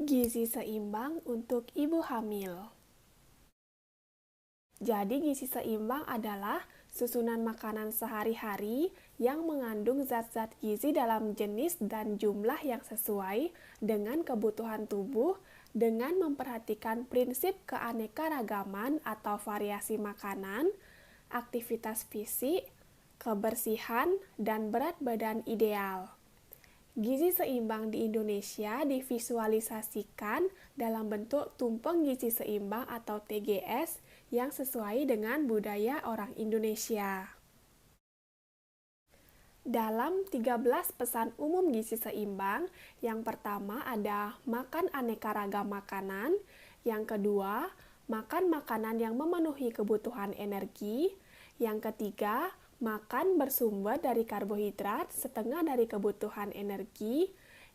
Gizi seimbang untuk ibu hamil. Jadi gizi seimbang adalah susunan makanan sehari-hari yang mengandung zat-zat gizi dalam jenis dan jumlah yang sesuai dengan kebutuhan tubuh dengan memperhatikan prinsip keanekaragaman atau variasi makanan, aktivitas fisik, kebersihan, dan berat badan ideal. Gizi seimbang di Indonesia divisualisasikan dalam bentuk tumpeng gizi seimbang atau TGS yang sesuai dengan budaya orang Indonesia. Dalam 13 pesan umum gizi seimbang, yang pertama ada makan aneka ragam makanan, yang kedua, makan makanan yang memenuhi kebutuhan energi, yang ketiga, makan bersumber dari karbohidrat setengah dari kebutuhan energi.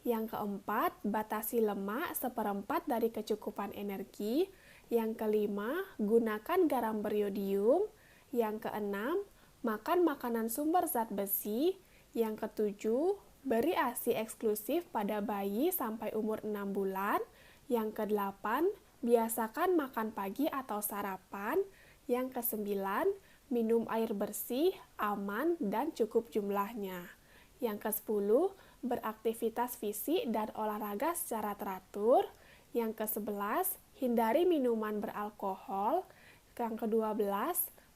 Yang keempat, batasi lemak seperempat dari kecukupan energi. Yang kelima, gunakan garam beriodium. Yang keenam, makan makanan sumber zat besi. Yang ketujuh, beri ASI eksklusif pada bayi sampai umur 6 bulan. Yang kedelapan, biasakan makan pagi atau sarapan. Yang kesembilan, minum air bersih, aman, dan cukup jumlahnya. Yang ke-10, beraktivitas fisik dan olahraga secara teratur. Yang ke-11, hindari minuman beralkohol. Yang ke-12,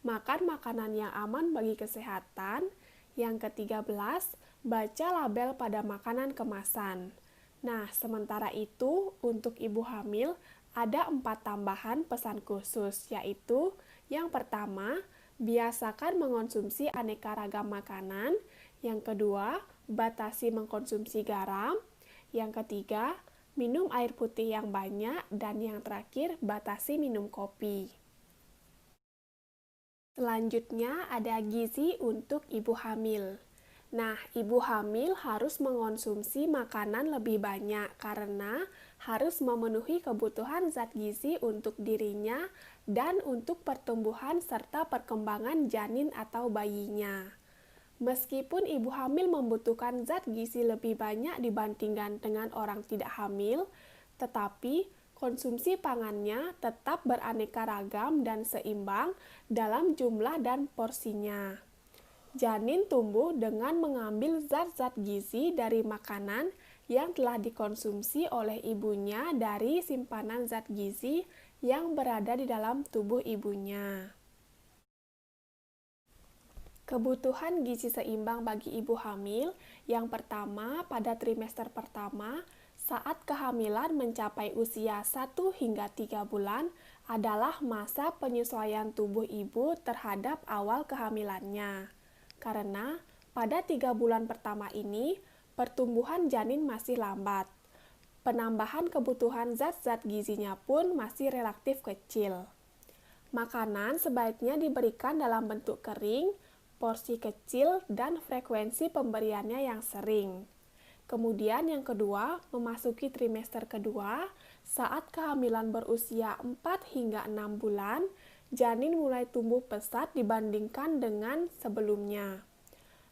makan makanan yang aman bagi kesehatan. Yang ke-13, baca label pada makanan kemasan. Nah, sementara itu, untuk ibu hamil, ada 4 tambahan pesan khusus, yaitu yang pertama, biasakan mengonsumsi aneka ragam makanan. Yang kedua, batasi mengkonsumsi garam. Yang ketiga, minum air putih yang banyak. Dan yang terakhir, batasi minum kopi. Selanjutnya ada gizi untuk ibu hamil. Nah, ibu hamil harus mengonsumsi makanan lebih banyak karena harus memenuhi kebutuhan zat gizi untuk dirinya dan untuk pertumbuhan serta perkembangan janin atau bayinya. Meskipun ibu hamil membutuhkan zat gizi lebih banyak dibandingkan dengan orang tidak hamil, tetapi konsumsi pangannya tetap beraneka ragam dan seimbang dalam jumlah dan porsinya. Janin tumbuh dengan mengambil zat-zat gizi dari makanan yang telah dikonsumsi oleh ibunya dari simpanan zat gizi yang berada di dalam tubuh ibunya. Kebutuhan gizi seimbang bagi ibu hamil, yang pertama pada trimester pertama, saat kehamilan mencapai usia 1 hingga 3 bulan adalah masa penyesuaian tubuh ibu terhadap awal kehamilannya. Karena pada 3 bulan pertama ini, pertumbuhan janin masih lambat. Penambahan kebutuhan zat-zat gizinya pun masih relatif kecil. Makanan sebaiknya diberikan dalam bentuk kering, porsi kecil, dan frekuensi pemberiannya yang sering. Kemudian yang kedua, memasuki trimester kedua, saat kehamilan berusia 4 hingga 6 bulan, janin mulai tumbuh pesat dibandingkan dengan sebelumnya.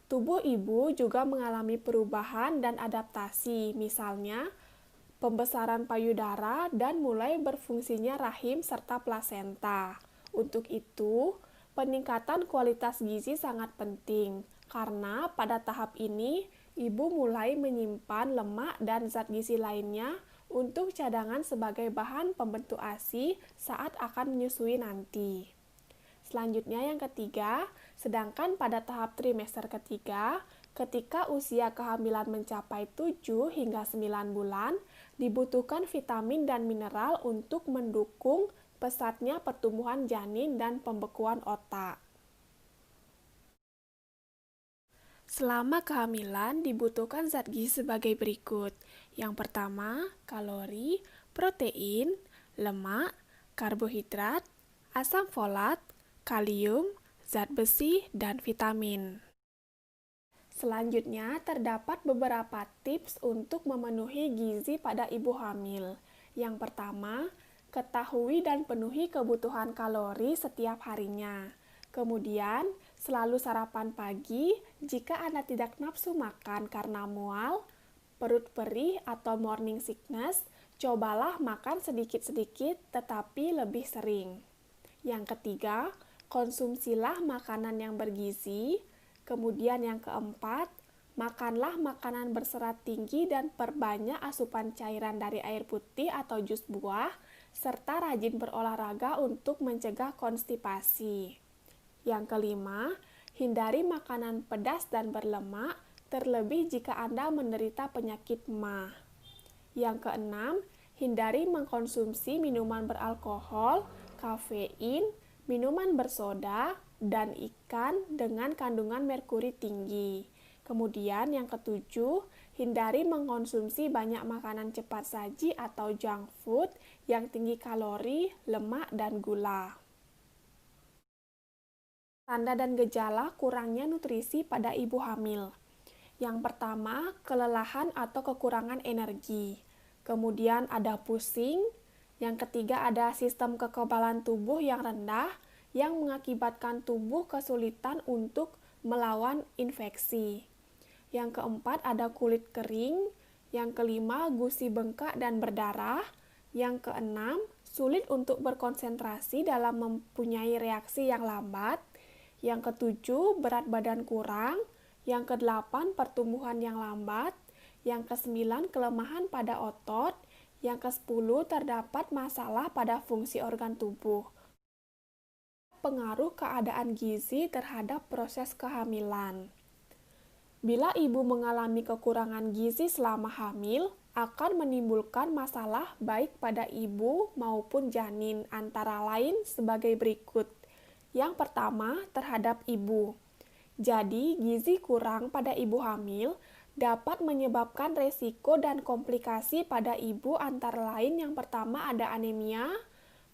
Tubuh ibu juga mengalami perubahan dan adaptasi, misalnya pembesaran payudara dan mulai berfungsinya rahim serta plasenta. Untuk itu, peningkatan kualitas gizi sangat penting, karena pada tahap ini, ibu mulai menyimpan lemak dan zat gizi lainnya untuk cadangan sebagai bahan pembentuk ASI saat akan menyusui nanti. Selanjutnya yang ketiga, sedangkan pada tahap trimester ketiga, ketika usia kehamilan mencapai 7 hingga 9 bulan, dibutuhkan vitamin dan mineral untuk mendukung pesatnya pertumbuhan janin dan pembekuan otak. Selama kehamilan dibutuhkan zat gizi sebagai berikut. Yang pertama, kalori, protein, lemak, karbohidrat, asam folat, kalium, zat besi, dan vitamin. Selanjutnya, terdapat beberapa tips untuk memenuhi gizi pada ibu hamil. Yang pertama, ketahui dan penuhi kebutuhan kalori setiap harinya. Kemudian, selalu sarapan pagi jika Anda tidak nafsu makan karena mual, perut perih, atau morning sickness, Cobalah makan sedikit-sedikit tetapi lebih sering. Yang ketiga, konsumsilah makanan yang bergizi. Kemudian yang keempat, makanlah makanan berserat tinggi dan perbanyak asupan cairan dari air putih atau jus buah, serta rajin berolahraga untuk mencegah konstipasi. Yang kelima, hindari makanan pedas dan berlemak, terlebih jika Anda menderita penyakit MA. Yang keenam, hindari mengkonsumsi minuman beralkohol, kafein, minuman bersoda, dan ikan dengan kandungan merkuri tinggi. Kemudian yang ketujuh, hindari mengkonsumsi banyak makanan cepat saji atau junk food yang tinggi kalori, lemak, dan gula. Tanda dan gejala kurangnya nutrisi pada ibu hamil. Yang pertama, kelelahan atau kekurangan energi. Kemudian ada pusing. Yang ketiga, ada sistem kekebalan tubuh yang rendah yang mengakibatkan tubuh kesulitan untuk melawan infeksi. Yang keempat, ada kulit kering. Yang kelima, gusi bengkak dan berdarah. Yang keenam, sulit untuk berkonsentrasi dalam mempunyai reaksi yang lambat. Yang ketujuh, berat badan kurang. Yang kedelapan, pertumbuhan yang lambat. Yang kesembilan, kelemahan pada otot. Yang kesepuluh, terdapat masalah pada fungsi organ tubuh. Pengaruh keadaan gizi terhadap proses kehamilan. Bila ibu mengalami kekurangan gizi selama hamil, akan menimbulkan masalah baik pada ibu maupun janin, antara lain sebagai berikut. Yang pertama, terhadap ibu. Jadi, gizi kurang pada ibu hamil dapat menyebabkan resiko dan komplikasi pada ibu, antara lain yang pertama ada anemia,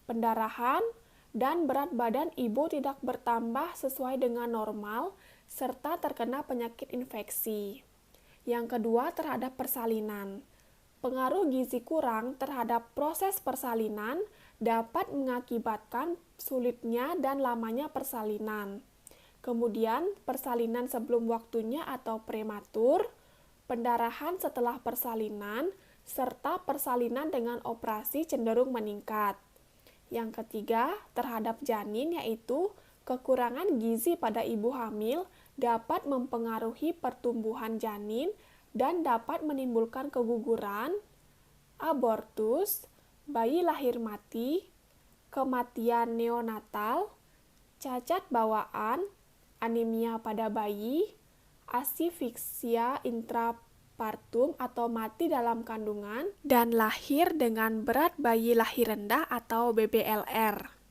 pendarahan, dan berat badan ibu tidak bertambah sesuai dengan normal, serta terkena penyakit infeksi. Yang kedua, terhadap persalinan. Pengaruh gizi kurang terhadap proses persalinan dapat mengakibatkan sulitnya dan lamanya persalinan. Kemudian, persalinan sebelum waktunya atau prematur, pendarahan setelah persalinan, serta persalinan dengan operasi cenderung meningkat. Yang ketiga, terhadap janin, yaitu kekurangan gizi pada ibu hamil dapat mempengaruhi pertumbuhan janin dan dapat menimbulkan keguguran, abortus, bayi lahir mati, kematian neonatal, cacat bawaan, anemia pada bayi, asifiksia intrapartum atau mati dalam kandungan, dan lahir dengan berat bayi lahir rendah atau BBLR.